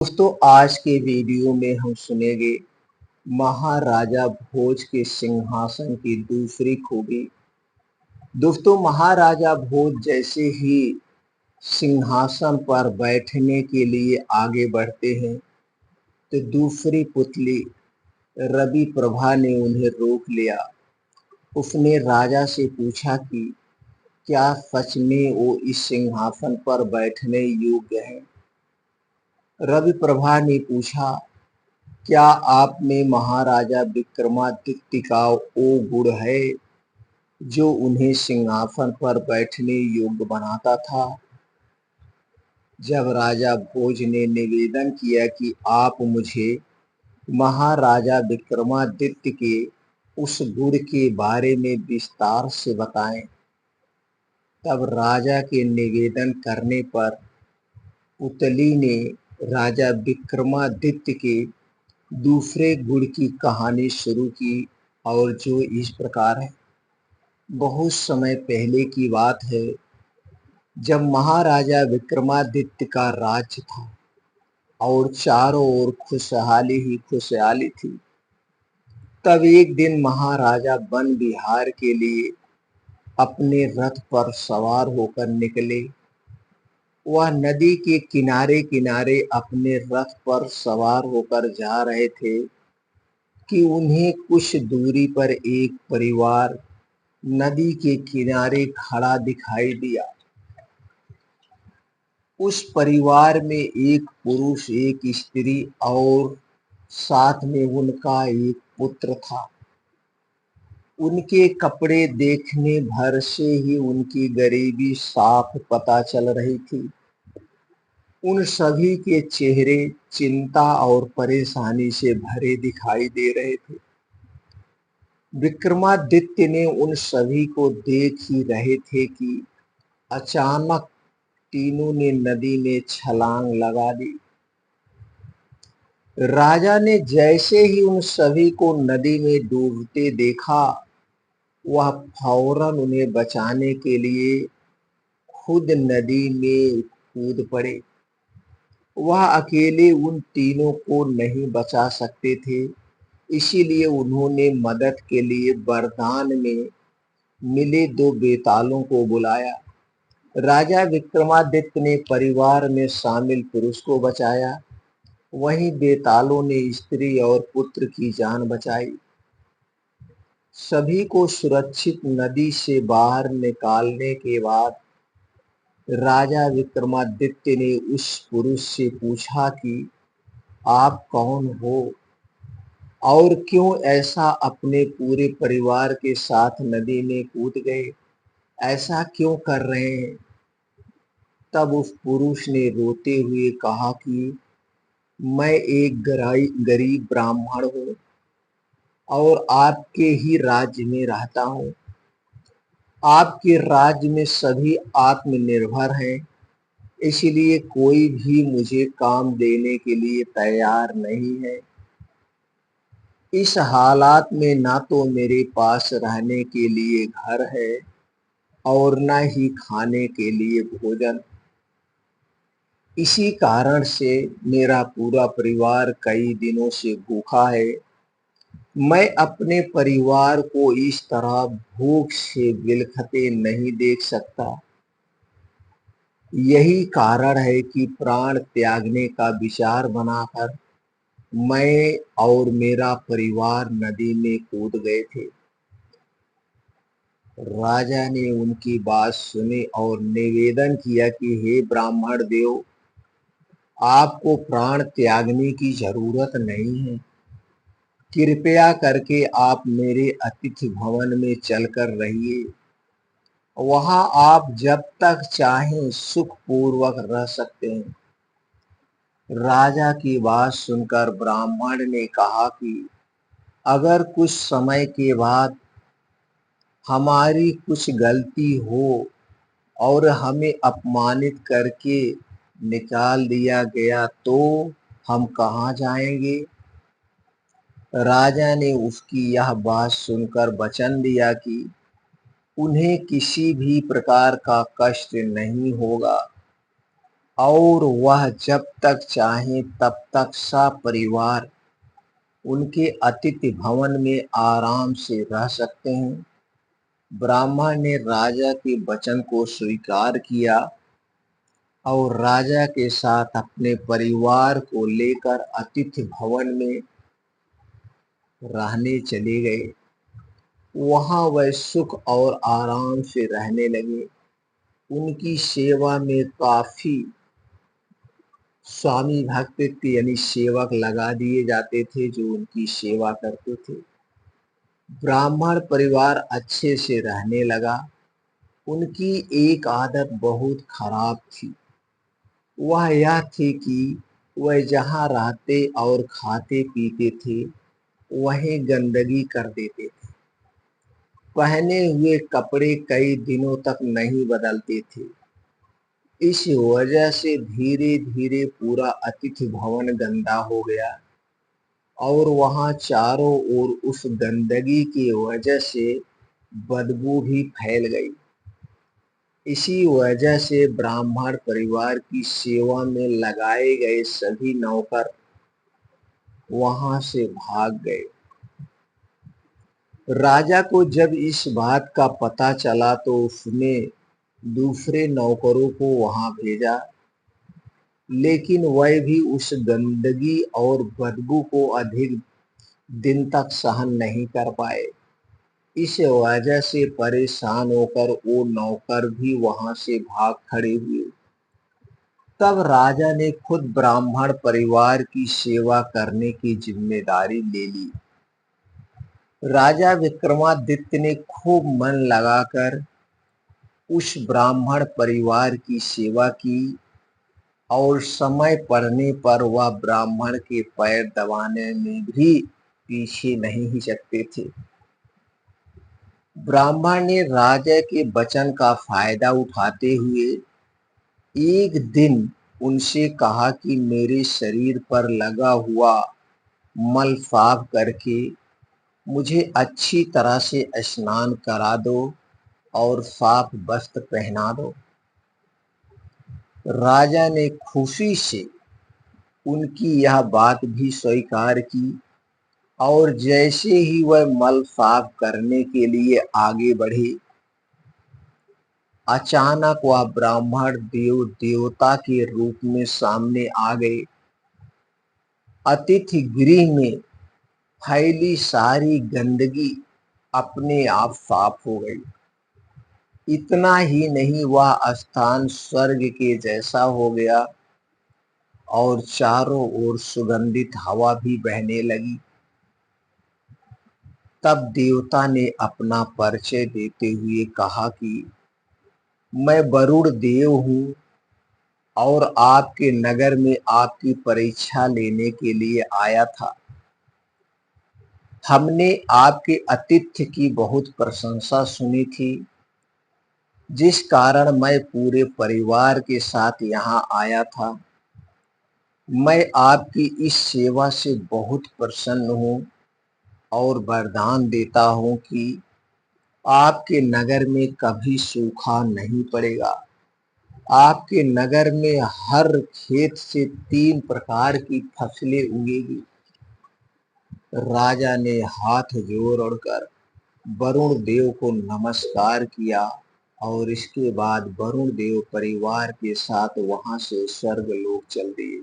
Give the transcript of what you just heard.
दोस्तों आज के वीडियो में हम सुनेंगे महाराजा भोज के सिंहासन की दूसरी खूबी। दोस्तों महाराजा भोज जैसे ही सिंहासन पर बैठने के लिए आगे बढ़ते हैं तो दूसरी पुतली रवि प्रभा ने उन्हें रोक लिया। उसने राजा से पूछा कि क्या सच में वो इस सिंहासन पर बैठने योग्य हैं। रवि प्रभा ने पूछा, क्या आप में महाराजा विक्रमादित्य का वो गुण है जो उन्हें सिंहासन पर बैठने योग्य बनाता था। जब राजा भोज ने निवेदन किया कि आप मुझे महाराजा विक्रमादित्य के उस गुण के बारे में विस्तार से बताएं, तब राजा के निवेदन करने पर पुतली ने राजा विक्रमादित्य के दूसरे गुण की कहानी शुरू की और जो इस प्रकार है। बहुत समय पहले की बात है, जब महाराजा विक्रमादित्य का राज्य था और चारों ओर खुशहाली ही खुशहाली थी। तब एक दिन महाराजा वन विहार के लिए अपने रथ पर सवार होकर निकले। वह नदी के किनारे किनारे अपने रथ पर सवार होकर जा रहे थे कि उन्हें कुछ दूरी पर एक परिवार नदी के किनारे खड़ा दिखाई दिया। उस परिवार में एक पुरुष, एक स्त्री और साथ में उनका एक पुत्र था। उनके कपड़े देखने भर से ही उनकी गरीबी साफ पता चल रही थी। उन सभी के चेहरे चिंता और परेशानी से भरे दिखाई दे रहे थे। विक्रमादित्य ने उन सभी को देख ही रहे थे कि अचानक तीनों ने नदी में छलांग लगा दी। राजा ने जैसे ही उन सभी को नदी में डूबते देखा, वह फौरन उन्हें बचाने के लिए खुद नदी में कूद पड़े। वह अकेले उन तीनों को नहीं बचा सकते थे, इसीलिए उन्होंने मदद के लिए वरदान में मिले दो बेतालों को बुलाया। राजा विक्रमादित्य ने परिवार में शामिल पुरुष को बचाया, वहीं बेतालों ने स्त्री और पुत्र की जान बचाई। सभी को सुरक्षित नदी से बाहर निकालने के बाद राजा विक्रमादित्य ने उस पुरुष से पूछा कि आप कौन हो और क्यों ऐसा अपने पूरे परिवार के साथ नदी में कूद गए, ऐसा क्यों कर रहे हैं। तब उस पुरुष ने रोते हुए कहा कि मैं एक गरीब ब्राह्मण हूँ और आपके ही राज्य में रहता हूँ। आपके राज्य में सभी आत्मनिर्भर हैं, इसलिए कोई भी मुझे काम देने के लिए तैयार नहीं है। इस हालात में ना तो मेरे पास रहने के लिए घर है और ना ही खाने के लिए भोजन। इसी कारण से मेरा पूरा परिवार कई दिनों से भूखा है। मैं अपने परिवार को इस तरह भूख से बिलखते नहीं देख सकता। यही कारण है कि प्राण त्यागने का विचार बनाकर मैं और मेरा परिवार नदी में कूद गए थे। राजा ने उनकी बात सुनी और निवेदन किया कि हे ब्राह्मण देव, आपको प्राण त्यागने की जरूरत नहीं है। कृपया करके आप मेरे अतिथि भवन में चलकर रहिए। वहां आप जब तक चाहें सुखपूर्वक रह सकते हैं। राजा की बात सुनकर ब्राह्मण ने कहा कि अगर कुछ समय के बाद हमारी कुछ गलती हो और हमें अपमानित करके निकाल दिया गया तो हम कहाँ जाएंगे। राजा ने उसकी यह बात सुनकर वचन दिया कि उन्हें किसी भी प्रकार का कष्ट नहीं होगा और वह जब तक चाहे तब तक सपरिवार उनके अतिथि भवन में आराम से रह सकते हैं। ब्राह्मण ने राजा के वचन को स्वीकार किया और राजा के साथ अपने परिवार को लेकर अतिथि भवन में रहने चले गए। वहां वह सुख और आराम से रहने लगे। उनकी सेवा में काफी स्वामी भक्त यानी सेवक लगा दिए जाते थे जो उनकी सेवा करते थे। ब्राह्मण परिवार अच्छे से रहने लगा। उनकी एक आदत बहुत खराब थी। वह यह थी कि वह जहाँ रहते और खाते पीते थे वहीं गंदगी कर देते थे। पहने हुए कपड़े कई दिनों तक नहीं बदलते थे। इस वजह से धीरे धीरे पूरा अतिथि भवन गंदा हो गया और वहां चारों ओर उस गंदगी की वजह से बदबू भी फैल गई। इसी वजह से ब्राह्मण परिवार की सेवा में लगाए गए सभी नौकर वहां से भाग गए। राजा को जब इस बात का पता चला तो उसने दूसरे नौकरों को वहां भेजा, लेकिन वह भी उस गंदगी और बदबू को अधिक दिन तक सहन नहीं कर पाए। इस वजह से परेशान होकर वो नौकर भी वहां से भाग खड़े हुए। तब राजा ने खुद ब्राह्मण परिवार की सेवा करने की जिम्मेदारी ले ली। राजा विक्रमादित्य ने खूब मन लगाकर उस ब्राह्मण परिवार की सेवा की और समय पड़ने पर वह ब्राह्मण के पैर दबाने में भी पीछे नहीं हिचकते थे। ब्राह्मण ने राजा के वचन का फायदा उठाते हुए एक दिन उनसे कहा कि मेरे शरीर पर लगा हुआ मल साफ करके मुझे अच्छी तरह से स्नान करा दो और साफ वस्त्र पहना दो। राजा ने खुशी से उनकी यह बात भी स्वीकार की और जैसे ही वह मल साफ करने के लिए आगे बढ़े, अचानक वह ब्राह्मण देवता के रूप में सामने आ गए। अतिथि गृह में फैली सारी गंदगी अपने आप साफ हो गई। इतना ही नहीं, वह स्थान स्वर्ग के जैसा हो गया और चारों ओर सुगंधित हवा भी बहने लगी। तब देवता ने अपना परिचय देते हुए कहा कि मैं वरुण देव हूँ और आपके नगर में आपकी परीक्षा लेने के लिए आया था। हमने आपके आतिथ्य की बहुत प्रशंसा सुनी थी, जिस कारण मैं पूरे परिवार के साथ यहाँ आया था। मैं आपकी इस सेवा से बहुत प्रसन्न हूँ और वरदान देता हूँ कि आपके नगर में कभी सूखा नहीं पड़ेगा। आपके नगर में हर खेत से 3 प्रकार की फसलें उगेगी। राजा ने हाथ जोड़कर वरुण देव को नमस्कार किया और इसके बाद वरुण देव परिवार के साथ वहां से स्वर्गलोक चल दिए।